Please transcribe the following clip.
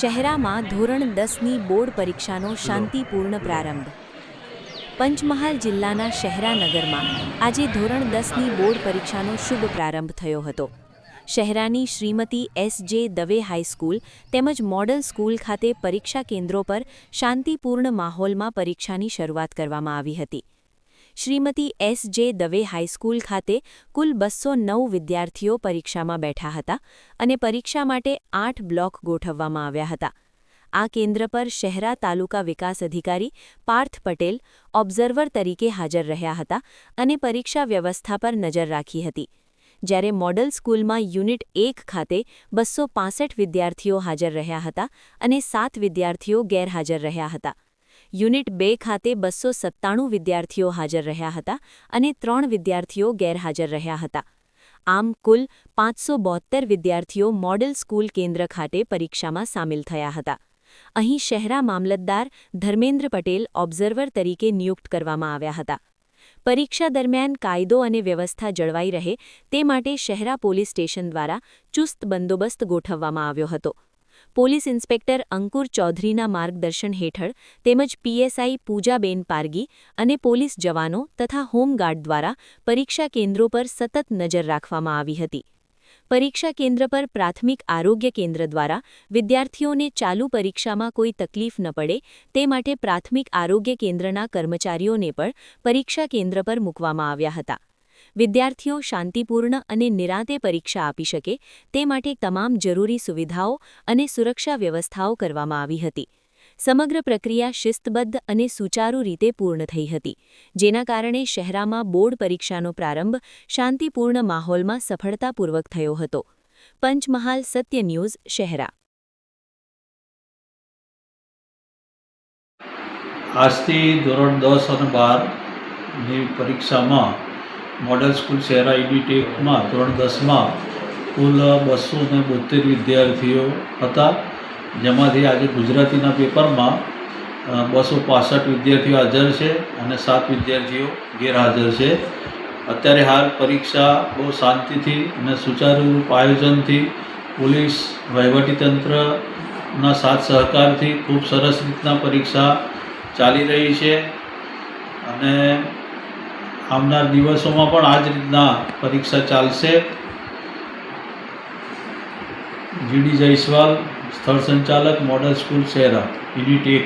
શહેરામાં ધોરણ 10ની બોર્ડ પરીક્ષાનો શાંતિપૂર્ણ પ્રારંભ. પંચમહાલ જિલ્લાના શહેરાનગરમાં આજે ધોરણ 10ની બોર્ડ પરીક્ષાનો શુભ પ્રારંભ થયો હતો. શહેરાની શ્રીમતી એસ.જે. દવે હાઈસ્કૂલ તેમજ મોડલ સ્કૂલ ખાતે પરીક્ષા કેન્દ્રો પર શાંતિપૂર્ણ માહોલમાં પરીક્ષાની શરૂઆત કરવામાં આવી હતી. શ્રીમતી એસ.જે. દવે હાઈસ્કૂલ ખાતે કુલ 209 વિદ્યાર્થીઓ પરીક્ષામાં બેઠા હતા અને પરીક્ષા માટે 8 બ્લોક ગોઠવવામાં આવ્યા હતા. આ કેન્દ્ર પર શહેરા તાલુકા વિકાસ અધિકારી પાર્થ પટેલ ઓબ્ઝર્વર તરીકે હાજર રહ્યા હતા અને પરીક્ષા વ્યવસ્થા પર નજર રાખી હતી. જ્યારે મોડલ સ્કૂલમાં યુનિટ 1 ખાતે 265 વિદ્યાર્થીઓ હાજર રહ્યા હતા અને 7 વિદ્યાર્થીઓ ગેરહાજર રહ્યા હતા. યુનિટ 2 ખાતે 297 વિદ્યાર્થીઓ હાજર રહ્યા હતા અને 3 વિદ્યાર્થીઓ ગેરહાજર રહ્યા હતા. આમ કુલ 572 વિદ્યાર્થીઓ મોડલ સ્કૂલ કેન્દ્ર ખાતે પરીક્ષામાં સામેલ થયા હતા. અહીં શહેરા મામલતદાર ધર્મેન્દ્ર પટેલ ઓબ્ઝર્વર તરીકે નિયુક્ત કરવામાં આવ્યા હતા. પરીક્ષા દરમિયાન કાયદો અને વ્યવસ્થા જળવાઈ રહે તે માટે શહેરા પોલીસ સ્ટેશન દ્વારા ચુસ્ત બંદોબસ્ત ગોઠવવામાં આવ્યો હતો. પોલીસ ઇન્સ્પેક્ટર અંકુર ચૌધરીના માર્ગદર્શન હેઠળ તેમજ પીએસઆઈ પૂજાબેન પારગી અને પોલીસ જવાનો તથા હોમગાર્ડ દ્વારા પરીક્ષા કેન્દ્રો પર સતત નજર રાખવામાં આવી હતી. પરીક્ષા કેન્દ્ર પર પ્રાથમિક આરોગ્ય કેન્દ્ર દ્વારા વિદ્યાર્થીઓને ચાલુ પરીક્ષામાં કોઈ તકલીફ ન પડે તે માટે પ્રાથમિક આરોગ્ય કેન્દ્રના કર્મચારીઓને પણ પરીક્ષા કેન્દ્ર પર મૂકવામાં આવ્યા હતા. વિદ્યાર્થીઓ શાંતિપૂર્ણ અને નિરાંતે પરીક્ષા આપી શકે તે માટે તમામ જરૂરી સુવિધાઓ અને સુરક્ષા વ્યવસ્થાઓ કરવામાં આવી હતી. સમગ્ર પ્રક્રિયા શિસ્તબદ્ધ અને સુચારુ રીતે પૂર્ણ થઈ હતી, જેના કારણે શહેરામાં બોર્ડ પરીક્ષાનો પ્રારંભ શાંતિપૂર્ણ માહોલમાં સફળતાપૂર્વક થયો હતો. પંચમહાલ સત્ય ન્યૂઝ, શહેરા. આજથી ધોરણ 10 અને 12ની પરીક્ષામાં મોડલ સ્કૂલ શહેરા યુનિટ 1માં ધોરણ 10માં કુલ 272 વિદ્યાર્થીઓ હતા, જેમાંથી આજે ગુજરાતીના પેપરમાં 265 વિદ્યાર્થીઓ હાજર છે અને 7 વિદ્યાર્થીઓ ગેરહાજર છે. અત્યારે હાલ પરીક્ષા બહુ શાંતિથી અને સુચારુરૂપ આયોજનથી પોલીસ વહીવટીતંત્રના સાથ સહકારથી ખૂબ સરસ રીતના પરીક્ષા ચાલી રહી છે અને આવનાર દિવસોમાં પણ આ જ રીતના પરીક્ષા ચાલશે. જી.ડી. જયસ્વાલ, સ્થળ સંચાલક, મોડલ સ્કૂલ શહેરા, યુનિટ 1.